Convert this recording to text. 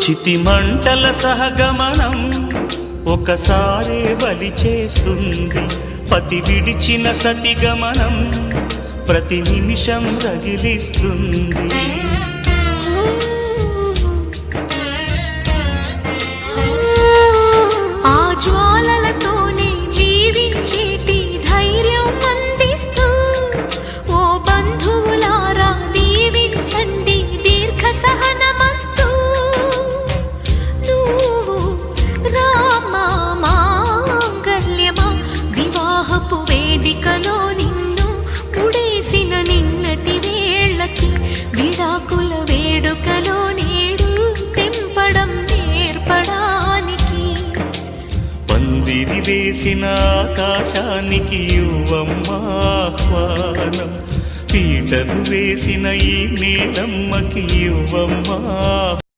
చితిమంటల సహగమనం ఒకసారే బలి చేస్తుంది. పతి విడిచిన సతిగమనం ప్రతి నిమిషం రగిలిస్తుంది. ఆ జ్వాలలతోనే జీవించేటి ధైర్యం అందిస్తూ ఓ బంధువులారా దీవించండి దీర్ఘ సహనమస్తు. నువ్వు రామా మాంగల్యమా వివాహపు వేదికలో నిన్ను ఉడేసిన నిన్నటి వేళకి విడాకుల వేడుకలో నేడు తెంపడం నేర్పడానికి. పందిరి వేసిన ఆకాశానికి యువమ్మా ఆహ్వానం, పీటలు వేసిన ఈ నీలమ్మకి యువమ్మా